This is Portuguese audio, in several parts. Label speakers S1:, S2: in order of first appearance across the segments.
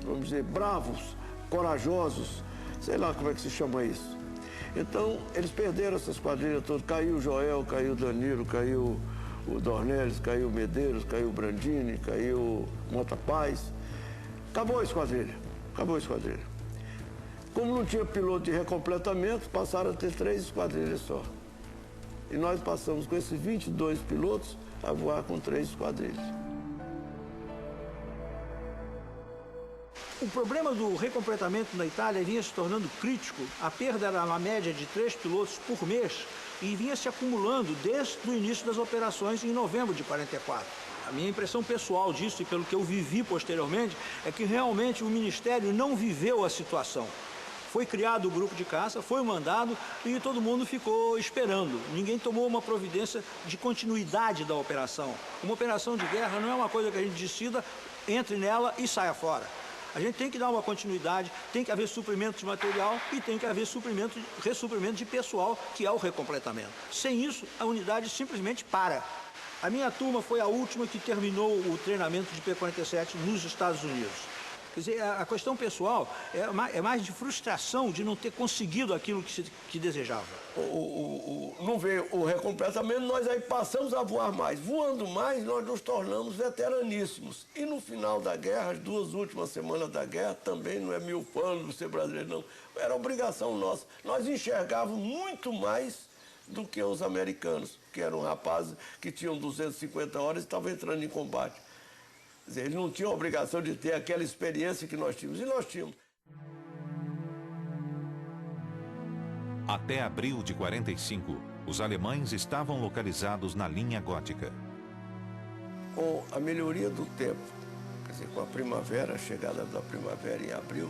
S1: vamos dizer, bravos, corajosos, sei lá como é que se chama isso. Então, eles perderam essas quadrilhas todas. Caiu o Joel, caiu o Danilo, caiu o Dornelles, caiu o Medeiros, caiu o Brandini, caiu o Mota Paz. Acabou a esquadrilha, acabou a esquadrilha. Como não tinha piloto de recompletamento, passaram a ter 3 esquadrilhas só. E nós passamos com esses 22 pilotos a voar com 3 esquadrilhas.
S2: O problema do recompletamento na Itália vinha se tornando crítico. A perda era na média de 3 pilotos por mês e vinha se acumulando desde o início das operações em novembro de 44. A minha impressão pessoal disso e pelo que eu vivi posteriormente é que realmente o Ministério não viveu a situação. Foi criado o grupo de caça, foi mandado e todo mundo ficou esperando. Ninguém tomou uma providência de continuidade da operação. Uma operação de guerra não é uma coisa que a gente decida, entre nela e saia fora. A gente tem que dar uma continuidade, tem que haver suprimento de material e tem que haver ressuprimento de pessoal, que é o recompletamento. Sem isso, a unidade simplesmente para. A minha turma foi a última que terminou o treinamento de P-47 nos Estados Unidos. Quer dizer, a questão pessoal é mais de frustração de não ter conseguido aquilo que desejava.
S1: Não veio o recompletamento, nós aí passamos a voar mais. Voando mais, nós nos tornamos veteraníssimos. E no final da guerra, as 2 últimas semanas da guerra, também não é mil fãs de ser brasileiro, não. Era obrigação nossa. Nós enxergávamos muito mais do que os americanos, que eram rapazes que tinham 250 horas e estavam entrando em combate. Quer dizer, eles não tinham a obrigação de ter aquela experiência que nós tínhamos, e nós tínhamos.
S3: Até abril de 45, os alemães estavam localizados na linha gótica.
S1: Com a melhoria do tempo, quer dizer, com a primavera, a chegada da primavera em abril,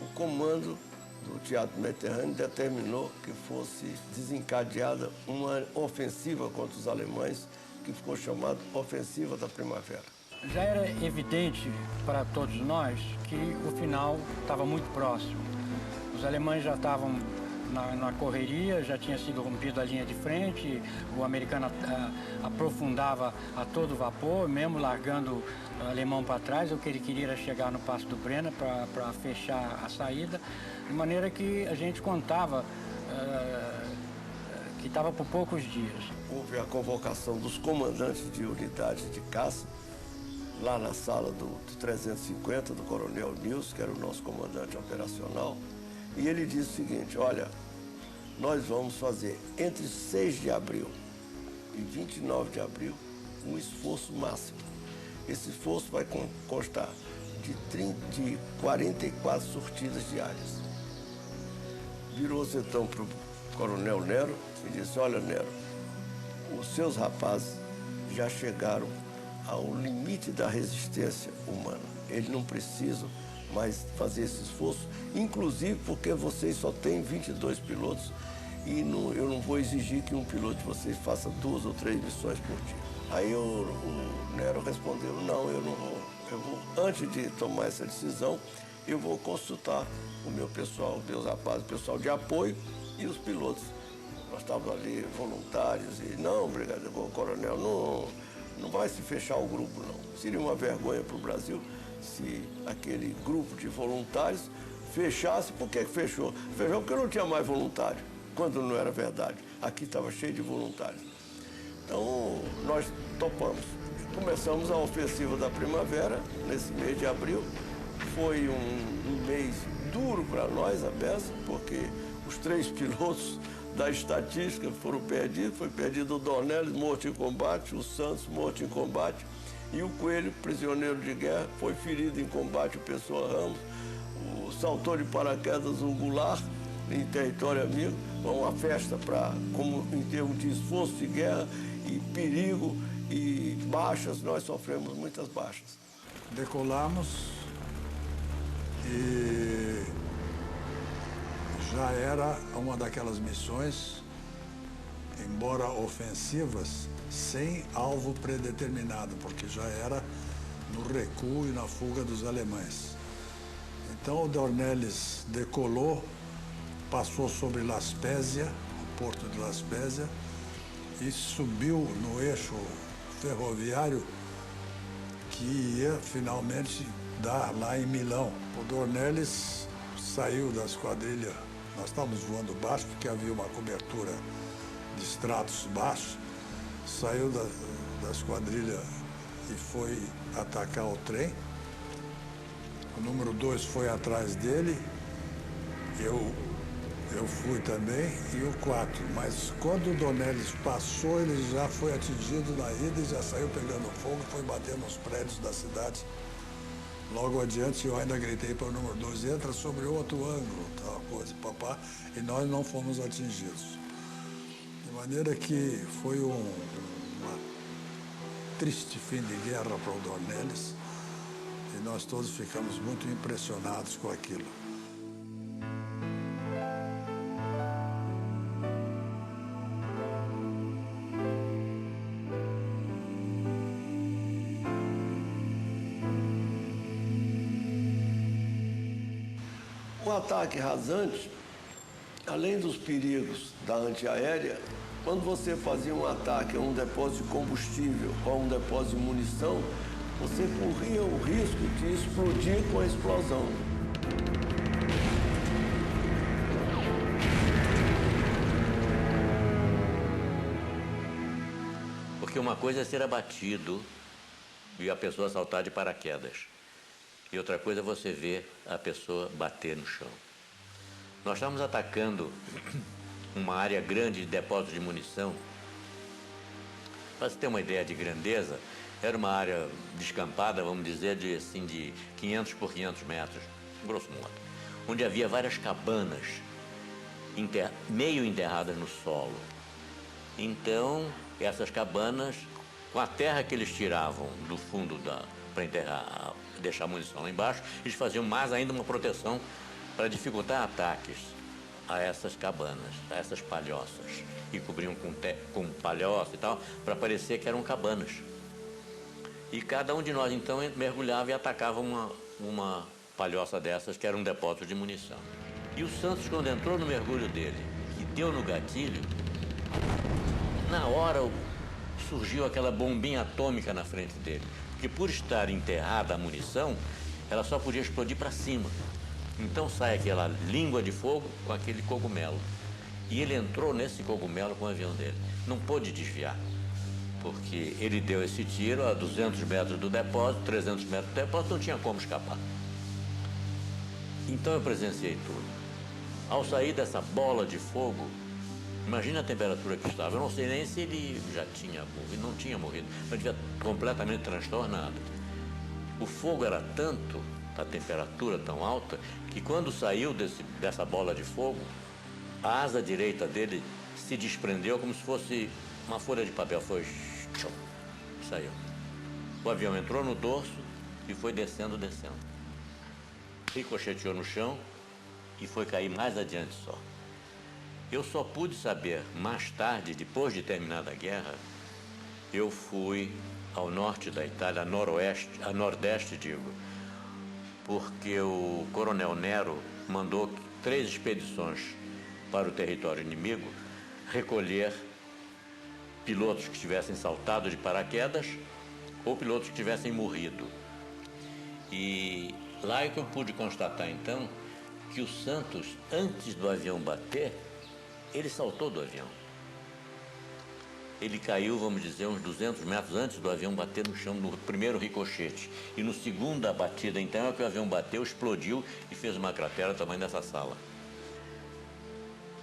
S1: o comando do Teatro Mediterrâneo determinou que fosse desencadeada uma ofensiva contra os alemães, que ficou chamada Ofensiva da Primavera.
S4: Já era evidente para todos nós que o final estava muito próximo. Os alemães já estavam na correria, já tinha sido rompida a linha de frente, o americano aprofundava a todo vapor, mesmo largando o alemão para trás. O que ele queria era chegar no Passo do Brena para fechar a saída, de maneira que a gente contava que estava por poucos dias.
S1: Houve a convocação dos comandantes de unidades de caça, lá na sala do 350, do Coronel Nils, que era o nosso comandante operacional, e ele disse o seguinte: olha, nós vamos fazer entre 6 de abril e 29 de abril um esforço máximo. Esse esforço vai constar de 44 sortidas diárias. Virou-se então para o Coronel Nero e disse: olha, Nero, os seus rapazes já chegaram ao limite da resistência humana. Eles não precisam mais fazer esse esforço, inclusive porque vocês só têm 22 pilotos e eu não vou exigir que um piloto de vocês faça 2 ou 3 missões por dia. Aí o Nero respondeu: não, eu não vou. Antes de tomar essa decisão, eu vou consultar o meu pessoal, meus rapazes, o pessoal de apoio e os pilotos. Nós estávamos ali voluntários e não, brigadeiro, coronel, não vai se fechar o grupo, não. Seria uma vergonha para o Brasil se aquele grupo de voluntários fechasse. Por que fechou? Fechou porque não tinha mais voluntário, quando não era verdade. Aqui estava cheio de voluntários. Então, nós topamos. Começamos a ofensiva da primavera, nesse mês de abril. Foi um mês duro para nós, a beça, porque os 3 pilotos da estatística foram perdidos. Foi perdido o Dornelles, morto em combate, o Santos, morto em combate, e o Coelho, prisioneiro de guerra, foi ferido em combate, o Pessoa Ramos. O saltou de paraquedas, o Goulart, em território amigo. Foi uma festa como em termos de esforço de guerra e perigo e baixas. Nós sofremos muitas baixas.
S5: Decolamos e já era uma daquelas missões, embora ofensivas, sem alvo predeterminado, porque já era no recuo e na fuga dos alemães. Então o Dornelles decolou, passou sobre La Spezia, o porto de La Spezia, e subiu no eixo ferroviário que ia finalmente lá em Milão. O Dornelles saiu da esquadrilha, nós estávamos voando baixo porque havia uma cobertura de estratos baixos, saiu da esquadrilha e foi atacar o trem. O número 2 foi atrás dele, eu fui também, e o 4. Mas quando o Dornelles passou, ele já foi atingido na ida e já saiu pegando fogo, foi bater nos prédios da cidade. Logo adiante, eu ainda gritei para o número 2, entra sobre outro ângulo, tal coisa, papá, e nós não fomos atingidos. De maneira que foi uma triste fim de guerra para o Dornelles, e nós todos ficamos muito impressionados com aquilo.
S1: O ataque rasante, além dos perigos da antiaérea, quando você fazia um ataque a um depósito de combustível ou a um depósito de munição, você corria o risco de explodir com a explosão.
S6: Porque uma coisa é ser abatido e a pessoa saltar de paraquedas. E outra coisa é você ver a pessoa bater no chão. Nós estávamos atacando uma área grande de depósito de munição. Para você ter uma ideia de grandeza, era uma área descampada, vamos dizer, de 500 por 500 metros, grosso modo, onde havia várias cabanas meio enterradas no solo. Então, essas cabanas, com a terra que eles tiravam do fundo para enterrar, deixar a munição lá embaixo, eles faziam mais ainda uma proteção para dificultar ataques a essas cabanas, a essas palhoças, e cobriam com palhoça e tal, para parecer que eram cabanas. E cada um de nós, então, mergulhava e atacava uma palhoça dessas, que era um depósito de munição. E o Santos, quando entrou no mergulho dele, que deu no gatilho, na hora surgiu aquela bombinha atômica na frente dele. Porque por estar enterrada a munição, ela só podia explodir para cima. Então sai aquela língua de fogo com aquele cogumelo. E ele entrou nesse cogumelo com o avião dele. Não pôde desviar, porque ele deu esse tiro a 200 metros do depósito, 300 metros do depósito, não tinha como escapar. Então eu presenciei tudo. Ao sair dessa bola de fogo, imagina a temperatura que estava. Eu não sei nem se ele já tinha morrido, não tinha morrido, mas devia completamente transtornado. O fogo era tanto, a temperatura tão alta, que quando saiu dessa bola de fogo, a asa direita dele se desprendeu como se fosse uma folha de papel. Foi... saiu. O avião entrou no dorso e foi descendo. Ricocheteou no chão e foi cair mais adiante só. Eu só pude saber mais tarde, depois de terminada a guerra, eu fui ao norte da Itália, a nordeste, porque o coronel Nero mandou 3 expedições para o território inimigo recolher pilotos que tivessem saltado de paraquedas ou pilotos que tivessem morrido. E lá é que eu pude constatar, então, que o Santos, antes do avião bater, ele saltou do avião. Ele caiu, vamos dizer, uns 200 metros antes do avião bater no chão, no primeiro ricochete. E no segunda batida, então, é que o avião bateu, explodiu e fez uma cratera do tamanho dessa sala.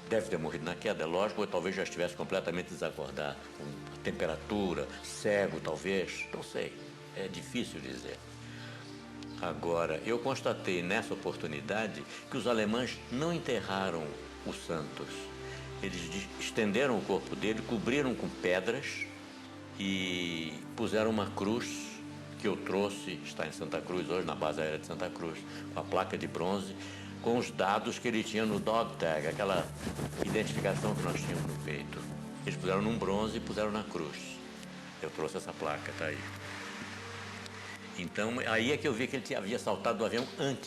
S6: Deve ter morrido na queda, é lógico, ou talvez já estivesse completamente desacordado, com temperatura, cego, talvez, não sei. É difícil dizer. Agora, eu constatei nessa oportunidade que os alemães não enterraram o Santos. Eles estenderam o corpo dele, cobriram com pedras e puseram uma cruz que eu trouxe, está em Santa Cruz hoje, na base aérea de Santa Cruz, com a placa de bronze, com os dados que ele tinha no dog tag, aquela identificação que nós tínhamos no peito. Eles puseram num bronze e puseram na cruz. Eu trouxe essa placa, tá aí. Então, aí é que eu vi que ele havia saltado do avião antes.